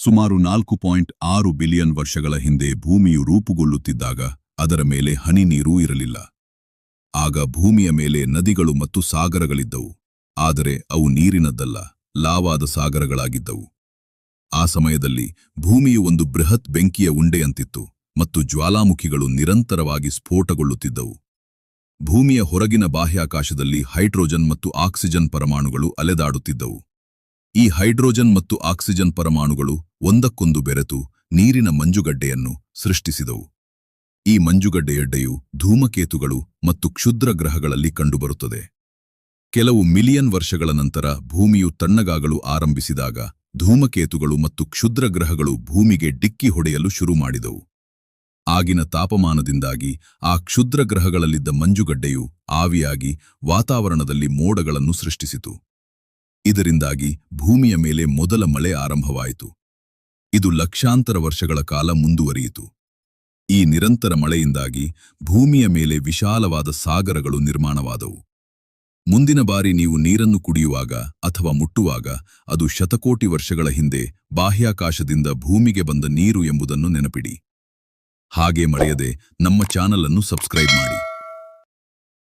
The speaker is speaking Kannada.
ಸುಮಾರು 4.6 ಬಿಲಿಯನ್ ವರ್ಷಗಳ ಹಿಂದೆ ಭೂಮಿಯು ರೂಪುಗೊಳ್ಳುತ್ತಿದ್ದಾಗ ಅದರ ಮೇಲೆ ಹನಿ ನೀರೂ ಇರಲಿಲ್ಲ. ಆಗ ಭೂಮಿಯ ಮೇಲೆ ನದಿಗಳು ಮತ್ತು ಸಾಗರಗಳಿದ್ದವು, ಆದರೆ ಅವು ನೀರಿನದ್ದಲ್ಲ, ಲಾವಾದ ಸಾಗರಗಳಾಗಿದ್ದವು. ಆ ಸಮಯದಲ್ಲಿ ಭೂಮಿಯು ಒಂದು ಬೃಹತ್ ಬೆಂಕಿಯ ಉಂಡೆಯಂತಿತ್ತು ಮತ್ತು ಜ್ವಾಲಾಮುಖಿಗಳು ನಿರಂತರವಾಗಿ ಸ್ಫೋಟಗೊಳ್ಳುತ್ತಿದ್ದವು. ಭೂಮಿಯ ಹೊರಗಿನ ಬಾಹ್ಯಾಕಾಶದಲ್ಲಿ ಹೈಡ್ರೋಜನ್ ಮತ್ತು ಆಕ್ಸಿಜನ್ ಪರಮಾಣುಗಳು ಅಲೆದಾಡುತ್ತಿದ್ದವು. ಈ ಹೈಡ್ರೋಜನ್ ಮತ್ತು ಆಕ್ಸಿಜನ್ ಪರಮಾಣುಗಳು ಒಂದಕ್ಕೊಂದು ಬೆರೆತು ನೀರಿನ ಮಂಜುಗಡ್ಡೆಯನ್ನು ಸೃಷ್ಟಿಸಿದವು. ಈ ಮಂಜುಗಡ್ಡೆಯಡ್ಡೆಯು ಧೂಮಕೇತುಗಳು ಮತ್ತು ಕ್ಷುದ್ರ ಗ್ರಹಗಳಲ್ಲಿ ಕಂಡುಬರುತ್ತದೆ. ಕೆಲವು ಮಿಲಿಯನ್ ವರ್ಷಗಳ ನಂತರ ಭೂಮಿಯು ತಣ್ಣಗಾಗಲು ಆರಂಭಿಸಿದಾಗ ಧೂಮಕೇತುಗಳು ಮತ್ತು ಕ್ಷುದ್ರ ಗ್ರಹಗಳು ಭೂಮಿಗೆ ಡಿಕ್ಕಿ ಹೊಡೆಯಲು ಶುರು ಮಾಡಿದವು. ಆಗಿನ ತಾಪಮಾನದಿಂದಾಗಿ ಆ ಕ್ಷುದ್ರ ಗ್ರಹಗಳಲ್ಲಿದ್ದ ಮಂಜುಗಡ್ಡೆಯು ಆವಿಯಾಗಿ ವಾತಾವರಣದಲ್ಲಿ ಮೋಡಗಳನ್ನು ಸೃಷ್ಟಿಸಿತು. ಇದರಿಂದಾಗಿ ಭೂಮಿಯ ಮೇಲೆ ಮೊದಲ ಮಳೆ ಆರಂಭವಾಯಿತು. ಇದು ಲಕ್ಷಾಂತರ ವರ್ಷಗಳ ಕಾಲ ಮುಂದುವರಿಯಿತು. ಈ ನಿರಂತರ ಮಳೆಯಿಂದಾಗಿ ಭೂಮಿಯ ಮೇಲೆ ವಿಶಾಲವಾದ ಸಾಗರಗಳು ನಿರ್ಮಾಣವಾದವು. ಮುಂದಿನ ಬಾರಿ ನೀವು ನೀರನ್ನು ಕುಡಿಯುವಾಗ ಅಥವಾ ಮುಟ್ಟುವಾಗ ಅದು ಶತಕೋಟಿ ವರ್ಷಗಳ ಹಿಂದೆ ಬಾಹ್ಯಾಕಾಶದಿಂದ ಭೂಮಿಗೆ ಬಂದ ನೀರು ಎಂಬುದನ್ನು ನೆನಪಿಡಿ. ಹಾಗೆ ಮರೆಯದೆ ನಮ್ಮ ಚಾನಲ್ ಅನ್ನು ಸಬ್ಸ್ಕ್ರೈಬ್ ಮಾಡಿ.